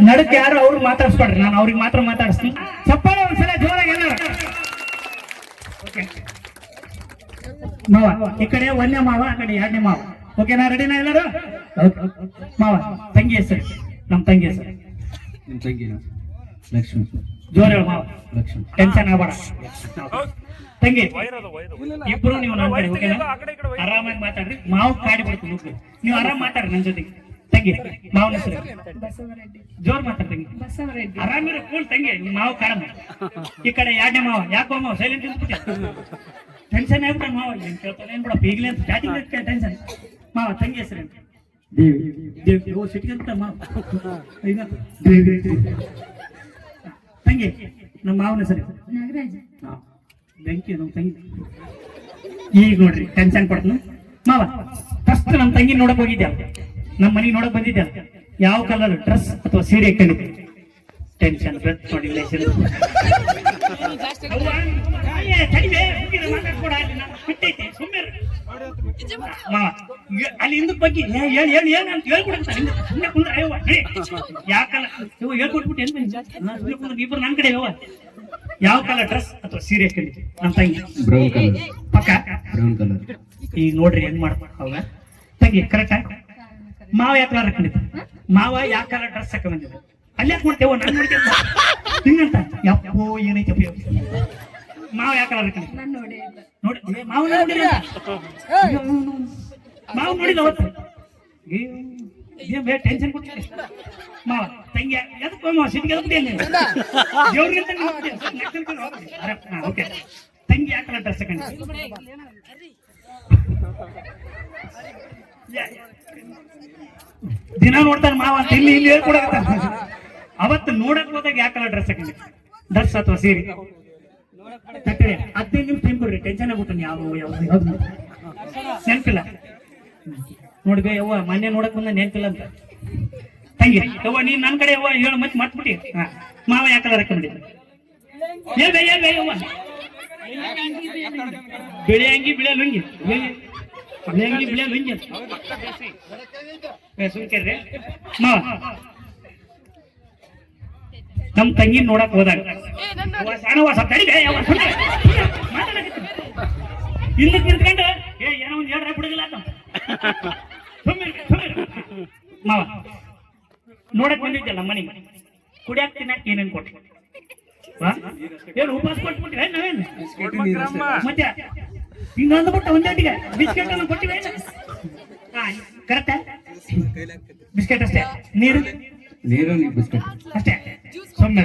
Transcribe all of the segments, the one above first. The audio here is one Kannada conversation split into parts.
ನಡಕ್ಕೆ ಯಾರು ಅವ್ರು ಮಾತಾಡ್ಸ್ಕೊಡ್ರಿ, ನಾನು ಅವ್ರಿಗೆ ಮಾತ್ರ ಮಾತಾಡಿಸ್ತೀನಿ. ಚಪ್ಪಾಳೆ ಒಂದ್ಸಲ ಜೋರಾಗಿ ಎಲ್ಲ. ಮಾವ ಈ ಕಡೆ ಒಂದನೇ ಮಾವ, ಆ ಕಡೆ ಎರಡನೇ ಮಾವ. ಓಕೆನಾ? ರೆಡಿನಾ ಎಲ್ಲರೂ? ಮಾವ ತಂಗಿ ಹೆಸರು? ನಮ್ ತಂಗಿ ಹೆಸರು ನಿಮ್ ತಂಗಿ ಲಕ್ಷ್ಮಿ. ಜೋರ ಹೇಳು ಮಾವ, ಲಕ್ಷ್ಮಿ. ಟೆನ್ಷನ್ ಆಗಬೇಡ. ತಂಗಿ ಇಬ್ರು ನೀವು ನನ್ನ ಕಡೆ, ಓಕೆನಾ? ಆರಾಮಾಗಿ ಮಾತಾಡ್ರಿ. ಮಾವು ಕಾಡಿ ಬಿಡ್ತು, ನೀವು ಆರಾಮ್ ಮಾತಾಡ್ರಿ ನನ್ನ ಜೊತೆಗೆ. ತಂಗಿ ಮಾವನ ಹೆಸರು? ಜೋರ್ ಮಾತಾಡ್ ತಂಗಿ. ಆರಾಮಿರ ಕೂಲ್ ತಂಗಿ, ಮಾವು ಕಾಡ. ಈ ಕಡೆ ಎರಡನೇ ಮಾವ. ಯಾಕೋ ಮಾವ ಸೈಲೆಂಟ್ ಇರ್ಬಿಟ್ಟೆ? ಟೆನ್ಷನ್ ಆಗ್ಬಿಟ್ಟ ಮಾವ. ಏನ್ ಕೇಳ್ತಾನೆ ಏನ್ ಬಿಡ ಈಗಲೇ ಅಂತ ಸ್ಟಾರ್ಟಿಂಗ್ ಟೆನ್ಷನ್. ಮಾವ ತಂಗಿ ಹೆಸರು? ದೇವಿ. ದೇವಿ ಓ ಸಿಟಿಗಂತ ಮಾವ. ದೇವಿ. ತಂಗಿ ನಮ್ಮ ಮಾವನ ಹೆಸರು? ನಾಗರಾಜ್. ಬೆಂಕಿ ನಮ್ಮ ತಂಗಿ. ಈಗ ನೋಡ್ರಿ ಟೆನ್ಷನ್ ಕೊಡ್ತೀನಿ ಮಾವ. ಫಸ್ಟ್ ನಮ್ಮ ತಂಗಿ ನೋಡಕ್ ಹೋಗಿದ್ಯಾ? ನಮ್ಮ ಮನೆಗೆ ನೋಡಕ್ ಬಂದಿದ್ಯಾ? ಯಾವ ಕಲರ್ ಡ್ರೆಸ್ ಅಥವಾ ಸೀರೆ ಹಾಕೊಂಡಿದ್ದೆ? ಟೆನ್ಷನ್ ನೋಡಿಲ್ಲ. ಅಲ್ಲಿ ಹಿಂದಕ್ ಬಗ್ಗೆ ಏನಂತ ಹೇಳ್ಕೊಡ್ತಾರೆ. ಯಾವ ಕಲರ್ ಹೇಳ್ಕೊಟ್ಬಿಟ್ಟು ಇಬ್ರು ನನ್ನ ಕಡೆ ಯಾವ ಕಲರ್ ಡ್ರೆಸ್ ಅಥವಾ ಸೀರೆ ಹಾಕೊಂಡಿದ್ದೆ ನಮ್ಮ ತಂಗಿ? Brown colour. ಪಕ್ಕ ಬ್ರೌನ್ ಕಲರ್. ಈಗ ನೋಡ್ರಿ ಹೆಂಗ್ ಮಾಡ್ಬೇಕು ಹೌದಾ ತಂಗಿ? ಕರೆಕ್ಟ್. ಮಾವ ಯಾವ ಕಲರ್ ಹಾಕೊಂಡಿದ್ದ? ಮಾವ ಯಾವ ಕಲರ್ ಡ್ರೆಸ್ ಹಾಕೊಂಡಿದ್ದ? ಅಲ್ಲಿ ಯಾಕೆ ಮಾಡ್ತೇವ? ನಾನು ನೋಡ್ತೇವೆ ಹಿಂಗಂತ. ಯಪ್ಪೋ ಏನೈತೆ ಮಾವ ಯಾವ ಕಲರ್ ಹಾಕೊಂಡಿದ್ದ? ನೋಡಿ ಮಾವ ನೋಡಿಲ್ಲ. ಮಾವ ನೋಡಿದ ಅವತ್ತು ಟೆನ್ಷನ್ ಕೊಡ್ತೀನಿ ಮಾವ. ತಂಗಿ ಎದಕ್ಕೆ ಮಾವ ಸಿಟಿಗೆ ಓಕೆ. ತಂಗಿ ಯಾವ ಕಲರ್ ಡ್ರೆಸ್ ಹಾಕೊಂಡಿದ್ದ? ದಿನ ನೋಡ್ತಾನೆ ಮಾವ ಅಂತ ಇಲ್ಲಿ ಇಲ್ಲಿ ಹೇಳ್ಕೊಡಕ. ಅವತ್ತು ನೋಡಕ್ ಹೋದಾಗ ಯಾವ ಕಲರ್ ಡ್ರೆಸ್ ಹಾಕೊಂಡಿ? ಡ್ರೆಸ್ ಅಥವಾ ಸೀರೆ? ತಟ್ಟೆ 15 ನಿಮಿಷ ಟೈಮ್ ಕೊಡ್ರಿ. ಟೆನ್ಷನ್ ಆಗ್ಬಿಟ್ಟು ಯಾವ್ದು ನೆನ್ಪಿಲ್ಲ ನೋಡ್ಬೇ ಯವ್ವ. ಮೊನ್ನೆ ನೋಡಕ್ ಬಂದ ನೆನ್ಪಿಲ್ಲ ಅಂತ. ತಂಗಿ ಯವ್ವ ನೀನ್ ನನ್ ಕಡೆ ಯವ್ವ ಹೇಳು ಮತ್ತೆ ಮತ್ಬಿಟ್ಟಿ. ಮಾವ ಯಾವ ಕಲರ್ ಹಾಕೊಂಡಿದ್ದ? ಹೇಳ್ಬೇ ಯವ್ವ. ಬಿಳಿ ಅಂಗಿ ಬಿಳಿ ಲುಂಗಿ. ಬಿಳಿ ಅಂಗಿ ಬಿಳಿ ಲುಂಗಿ ಸುಮ್ಕೇರ್ರಿ ಮಾವ. ನಮ್ ತಂಗಿ ನೋಡಕ್ ಹೋದಾಗ ಹಿಂದಕ್ ನಿಂತ್ಕೊಂಡು ಏನೋ ಒಂದ್ ಹೇಳ್ರ ಬಿಡುದಿಲ್ಲ ಅಂತ ಮಾವ. ನೋಡಕ್ ಬಂದಿದ್ದಲ್ಲ ನಮ್ಮ ಮನೆಗೆ. ಕುಡಿಯಾಕ ತಿನ್ನಾಕ ಏನೇನ್ ಕೊಟ್ಟಿ? ಏನು ಉಪವಾಸ ಕೊಟ್ಬಿಟ್ಟಿವೆ ನಾವೇನು? ಮತ್ತೆ ಹಿಂಗ ಅಂದ್ಬಿಟ್ಟ ಒಂದೇಟಿಗೆ ಬಿಸ್ಕೆಟ್ ಅನ್ನು ಕೊಟ್ಟಿವೆ. ಕರೆಕ್ಟ್. ಬಿಸ್ಕೆಟ್ ಅಷ್ಟೇ, ನೀರು ಬಿಸ್ಕೆಟ್ ಅಷ್ಟೇ. ಸುಮ್ಮನೆ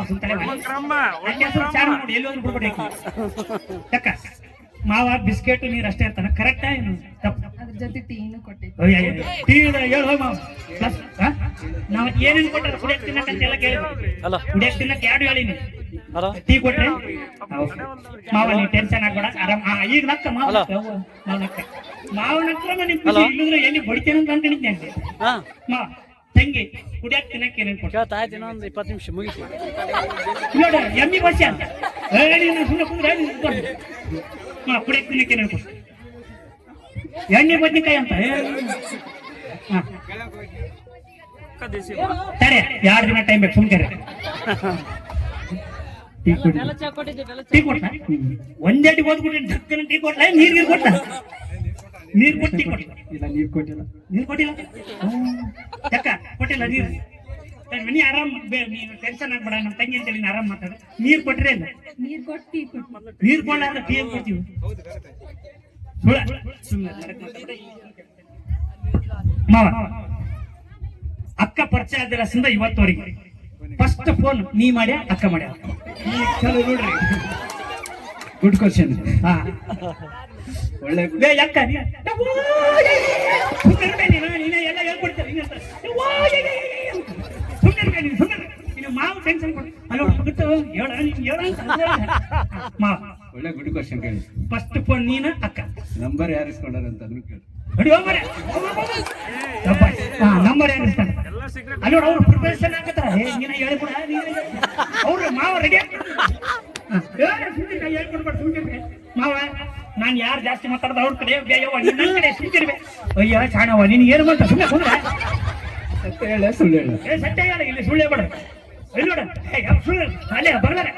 ಸುತ್ತಲೇ ನೋಡಿ ಎಲ್ಲಿ ಹೋದ್ರು ಬಿಡ್ಬಿಟ್ಟು ತಕ್ಕ. ಮಾವ ಬಿಸ್ಕೆಟ್ ನೀರು ಅಷ್ಟೇ ಅಂತಾನ. ಕರೆಕ್ಟ್ ಏನು ತಪ್ಪು? ನಾವ್ ಏನೇನು ಕೊಟ್ಟಾರ? ಕುಡಿಯಕ್ ತಿನ್ನಕ್ ಅಂತ ಎಲ್ಲ ಕೇಳಿ. ಕುಡಿಯಕ್ ತಿನ್ನಕ್ ಎರಡು ಹೇಳಿನಿ. ಟೀ ಕೊಟ್ರೆ ಮಾವ ನೀ ಟೆನ್ಷನ್ ಆಗ್ಬೇಡ ಆರಾಮ್. ಈಗ ನಕ್ಕ ಮಾವ ನಕ್ಕ ಮಾವ ನಕ್ರ ನಿಮ್ ಇಲ್ಲಿದ್ರೆ ಎಲ್ಲಿ ಬಡಿತೇನೆ ಅಂತ ಅನ್ಕೊಂಡಿದ್ದೆ ಅಂತೆ. ಮಾವ ತಂಗಿ ಕುಡಿಯಕ್ ತಿನ್ನಕ್ ಏನೇನು ಕೊಟ್ಟ? 20 ನಿಮಿಷ ಮುಗಿತು ನೋಡ ಎಮ್ಮಿ ಭಾಷೆ ಅಂತ ಸುಮ್ಮನೆ ಕುಂದ್ರೆ ಕುಡಿಯಕ್ ತಿನ್ನಕ್ ಏನೇನು ಕೊಟ್ಟ? ಎಣ್ಣೆ ಬದ್ನಿಕಾಯಿ ಅಂತ. ತಡೆ 2 ದಿನ ಟೈಮ್ ಬೇಕು. ಸುಮ್ಕರೆ ಟೀ ಕೊಟ್ಟ ಒಂದೇಟಿಗೆ ಓದ್ಬಿಟ್ಟು ಢಕ್ಕನ ಟೀ ಕೊಟ್ಟ. ನೀರ್ ಕೊಟ್ಟ? ನೀರ್ ಕೊಟ್ಟು ಟೀ ಕೊಟ್ಟ? ಇಲ್ಲ ನೀರ್ ಕೊಟ್ಟಿಲ್ಲ. ನೀರ್ ಕೊಟ್ಟಿಲ್ಲ ಯಾಕ ಕೊಟ್ಟಿಲ್ಲ ನೀರು? ನೀ ಆರಾಮ್ ನೀನು ಟೆನ್ಷನ್ ಆಗ್ಬೇಡ. ನಮ್ಮ ತಂಗಿ ಅಂತ ನೀನು ಆರಾಮ್ ಮಾತಾಡ. ನೀರ್ ಕೊಟ್ರೆ ಇಲ್ಲ? ನೀರ್ ಕೊಡ್ಲಾರ ಟೀ ಏನ್ ಕೊಡ್ತೀವಿ? ಮಾವ ಅಕ್ಕ ಪರಿಚಯ ಆದಿರಸಿಂದ ಇವತ್ತವರೆಗೆ ಫಸ್ಟ್ ಫೋನ್ ನೀ ಮಾಡ್ಯಾ ಅಕ್ಕ ಮಾಡ್ಯಾ? ಚಲೋ ನೋಡ್ರಿ, ಗುಡ್ ಕ್ವಶನ್. ಒಳ್ಳೆ ಅಕ್ಕ ಎಲ್ಲ ಹೇಳ್ಕೊಡ್ತಾರೆ. ಮಾವು ಟೆನ್ಷನ್ ಒಳ್ಳೆ ಗುಡ್ ಕ್ವಶನ್ ಕೇಳಿ. ಫಸ್ಟ್ ಫೋನ್ ನೀನ ಅಕ್ಕ? ನಂಬರ್ ಯಾರು ಇಸ್ಕೊಂಡಾರ ಅಂತ ಅದನ್ನು ಕೇಳಿ. ನಂಬರ್ ಯಾರು ಇಸ್ಕೊಂಡ? ಅಲ್ಲೋಡ ಅವ್ರು ಪ್ರಿಪರೇಷನ್ ಆಗತ್ತಾರ. ನೀನ ಹೇಳ್ಕೊಡ. ಅವ್ರು ಮಾವ ರೆಡಿ ಹೇಳ್ಕೊಡ್ಬಾರ್ದು. ಸುಮ್ಕಿರ್ಬೇಕು ಮಾವ. ನಾನ್ ಯಾರು ಜಾಸ್ತಿ ಮಾತಾಡ್ದ ಅವ್ರ ಕಡೆ ನನ್ನ ಕಡೆ ಸುಮ್ಕಿರ್ಬೇಕು. ಅಯ್ಯ ಚಾಣವ ನೀನ್ ಏನು ಮಾಡ್ತಾ ಸುಮ್ಮನೆ ಕುಂದ್ರೆ ಸತ್ಯ ಹೇಳ ಸುಳ್ಳು ಹೇಳ ಏ ಸತ್ಯ ಹೇಳ, ಇಲ್ಲಿ ಸುಳ್ಳು ಹೇಳ್ಬೇಡ. ಇಲ್ಲಿ ನೋಡ, ಏ, ಯಾವ ಸುಳ್ಳು ಅಲ್ಲೇ ಬರ್ದಾರೆ.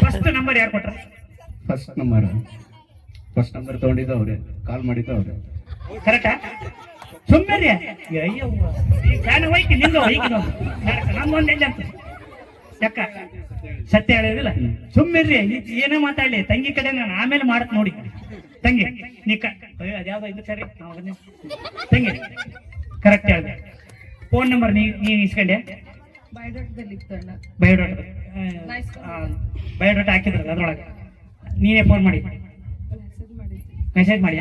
ಫಸ್ಟ್ ನಂಬರ್ ಯಾರು ಕೊಟ್ರ? ಫಸ್ಟ್ ನಂಬರ್ ತಗೊಂಡಿದ್ದು ಅವ್ರೆ, ಕಾಲ್ ಮಾಡಿದ್ದು ಅವ್ರೆ. ಕರೆಕ್ಟಾ? ಸುಮ್ಮನೆ ಅಯ್ಯೋ ಈ ಫ್ಯಾನ್ ಹೋಯ್ತು ನಿಂದು ಹೋಯ್ತು ನಮ್ಗೊಂದು ಎಲ್ಲಿ ಅಂತ ಯಾಕ ಸತ್ಯ ಹೇಳೋದಿಲ್ಲ. ಸುಮ್ಮನೆ ಏನೋ ಮಾತಾಡ್ಲಿ ತಂಗಿ ಕಡೆ ನಾನು ಆಮೇಲೆ ಮಾಡತ್ ನೋಡಿ. ತಂಗಿ ಅದ್ಯಾವ್ದೋ ಇದು ಸರಿ ತಂಗಿ ಕರೆಕ್ಟ್ ಹೇಳಿದೆ. ಫೋನ್ ನಂಬರ್ ನೀ ಇಸ್ಕೊಂಡೆ? ಬಯೋಡಾಟ ಹಾಕಿದ್ರಲ್ಲ ಅದ್ರೊಳಗೆ ನೀನೇ ಫೋನ್ ಮಾಡಿ ಮೆಸೇಜ್ ಮಾಡಿ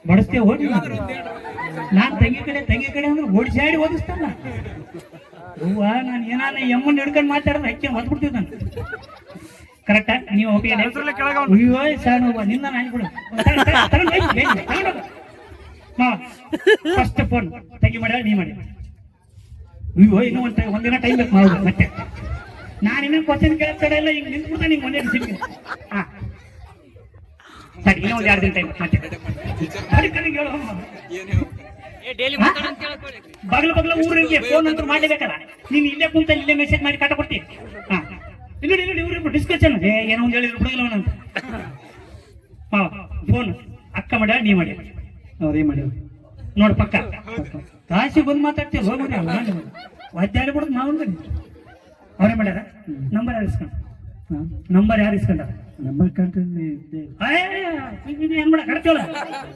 ಬಡಿಸ್ತೇವೆ. ಹೋಗಿ ನಾನ್ ತಂಗಿ ಕಡೆ ಅಂದ್ರೆ ಓಡಿಸಾಡಿ ಓದಿಸ್ತಾನ. ಹೂವ ನಾನು ಏನಾನ ಎಮ್ಮನ್ ಹಿಡ್ಕೊಂಡು ಮಾತಾಡಿದ್ರೆ ಅಕ್ಕಿ ಹೊದ್ಬಿಡ್ತೀವಿ ನಾನು. ಕರೆಕ್ಟಾ? ನೀವು ಹೋಗಿ ಅಯ್ಯೋ ಸಣ್ಣ ಹೂವ ನಿನ್ನ ನಾನು ಕೊಡು ಫಸ್ಟ್ ಫೋನ್ ತಂಗಿ ಮಾಡ ನೀ ಮಾಡಿ. ಅಯ್ಯೋ ಇನ್ನೂ ಒಂದಿನ ಟೈಮ್ ಬೇಕು ಮಾಡೋದು. ಮತ್ತೆ ನಾನು ಇನ್ನೊಂದು ಕ್ವಶನ್ ಕೇಳ್ತಾಡೆ ಇಲ್ಲ, ಹಿಂಗೆ ನಿಂತ್ಬಿಡ್ತಾನೆ ಹಿಂಗೆ ಒಂದೇ ಸಿಕ್ಕಿ. ಹಾ ಸರಿ, ಇನ್ನೂ ಒಂದು 2 ದಿನ ಟೈಮ್ ಮತ್ತೆ ಬಗಲ ಊರಿಗೆ ಫೋನ್ ಅಂತೂ ಮಾಡ್ಲೇಬೇಕಲ್ಲ. ನೀನು ಇಲ್ಲೇ ಕುಂತ ಇಲ್ಲೇ ಮೆಸೇಜ್ ಮಾಡಿ ಕಾಟ ಕೊಡ್ತೀವಿ. ಹಾ ಇಲ್ಲಿ ಇವ್ರಿಬ್ರು ಡಿಸ್ಕಷನ್ ಏನೋ ಒಂದು ಹೇಳಿದ್ರು ಬಿಡೋದಿಲ್ಲ ಅಂತ. ಹಾ ಫೋನ್ ಅಕ್ಕ ಮಾಡ್ಯಾಳ ನೀ ಮಾಡಿ ಅವ್ರೇ ಮಾಡಿ ನೋಡು ಪಕ್ಕ ಕಾಶಿ ಬಂದು ಮಾತಾಡ್ತೀವಿ. ಹೋಗ್ಬಿಡಿ ಒದ್ದಾಡಿ ಬಿಡೋದು ಮಾವನ್ ಅವರೇ ಮಾಡ್ಯಾರ. ನಂಬರ್ ಯಾರು ಇಸ್ಕೊಂಡ? ನಂಬರ್ ಕಂಡ್ರೆ ಏನ್ ಮಾಡ ಕಡ್ತೀವಲ್ಲ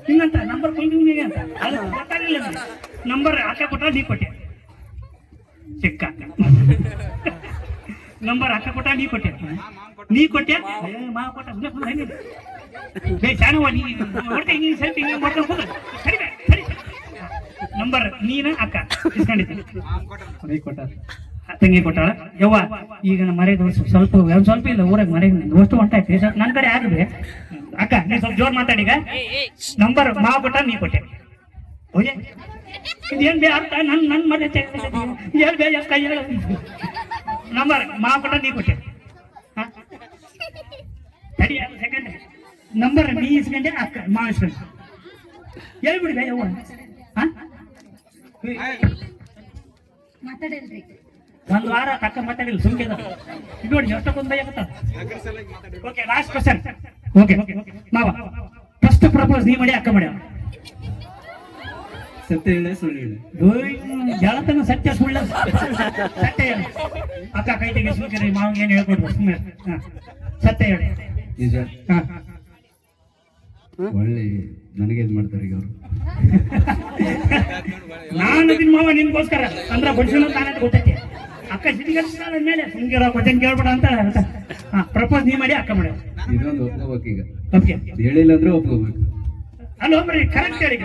ಹಿಂಗಂತ ನಂಬರ್ ಕುಂದಿಗೆ ಅಂತ ಅದು ಗೊತ್ತಾಗಿಲ್ಲ. ನಂಬರ್ ಅಕ್ಕ ಕೊಟ್ಟ ನೀ ಕೊಟ್ಟೆ ಸಿಕ್ಕ ನಂಬರ್ ಅಕ್ಕ ಕೊಟ್ಟ ನೀ ಕೊಟ್ಟೆ ಮಾ ಕೊಟ್ಟ ಚಾಣವ ನೀ ನೋಡ್ತಾ ಹಿಂಗೆ ಸ್ವಲ್ಪ ಹಿಂಗೆ ಮಾಡ್ಕೊಂಡು ಹೋದ. ಸರಿ ನಂಬರ್ ನೀನ ಅಕ್ಕ ಇಸ್ಕೊಂಡಿದ್ದೆ ಕೊಟ್ಟಾರ. ತಂಗಿ ಕೊಟ್ಟಾಳ. ಯವ್ವ ಈಗ ಮರೆ ಸ್ವಲ್ಪ ಇಲ್ಲ ಊರಾಗ ಮರೆ ಅಷ್ಟು ಹೊಂಟಾಯ್ತು. ಸ್ವಲ್ಪ ನನ್ನ ಕಡೆ ಆಗ್ಲಿ ಅಕ್ಕ, ನೀ ಸ್ವಲ್ಪ ಜೋರ್ ಮಾತಾಡೀಗ. ನಂಬರ್ ಮಾವ ಕೊಟ್ಟ ನೀ ಕೊಟ್ಟೆ. ಹೋಗಿ ಇದೇನ್ ಬೇ ಅರ್ಥ ನನ್ನ ಮನೆ ಏನ್ ಬೇ ಅಕ್ಕ ಹೇಳ. ನಂಬರ್ ಮಾವ ಕೊಟ್ಟ ನೀ ಕೊಟ್ಟೆ. ಸರಿ ಸೆಕೆಂಡ್ ನಂಬರ್ ನೀ ಇಸ್ಕೊಂಡೆ, ಅಕ್ಕ ಮಾವ ಇಸ್ಕೊಂಡೆ. ಹೇಳ್ಬಿಡಿ ಯವ್ವ. ಒಂದು ವಾರ ತಕ್ಕ ಮಾತಾಡಿಲ್ಲ ಸುಮ್ಗೆ ನೋಡಿ ಎಷ್ಟಕ್ಕೊಂದು ಭಯ ಆಗುತ್ತ. Okay last question. ಓಕೆ ಮಾವ ಫಸ್ಟ್ ಪ್ರಪೋಸ್ ನೀ ಮಾಡಿ ಅಕ್ಕ ಮಾಡ್ಯಾವ. ಸತ್ಯ ಹೇಳ ಸುಳ್ಳು ಹೇಳ ಜಳತನ ಸತ್ಯ ಸುಳ್ಳ ಸತ್ಯ ಹೇಳಿ ಅಕ್ಕ ಕೈ ತೆಗಿ ಸೂಚನೆ ಮಾವಿಗೆ ಏನು ಹೇಳ್ಕೊಡ್ಬೋದು ಸುಮ್ಮನೆ. ಸತ್ಯ ಹೇಳಿ. ನಿಜ. ಹಾ ಒಳ್ಳೆ ನನಗೆ ಇದು ಮಾಡ್ತಾರೆ ಈಗ ಅವರು. ನಾನು ನಿನ್ ಮಾವ ನಿನ್ಗೋಸ್ಕರ ಅಂದ್ರ ಬಡ್ಸೋಣ ತಾನೇ ಗೊತ್ತೈತಿ. ಅಕ್ಕ ಸಿಟಿಗೆ ಮೇಲೆ ಸುಮ್ಗಿರೋ ಕ್ವಶನ್ ಕೇಳ್ಬೇಡ ಅಂತ ಪ್ರಪೋಸ್ ನೀ ಮಾಡಿ ಅಕ್ಕ ಮಾಡಿ. ಇದೊಂದು ಒಪ್ಕೋಬೇಕು ಈಗ. ಓಕೆ ಹೇಳಿಲ್ಲ ಅಂದ್ರೆ ಒಪ್ಕೋಬೇಕು. ಅಲ್ಲ ಕರೆಕ್ಟ್ ಹೇಳಿ.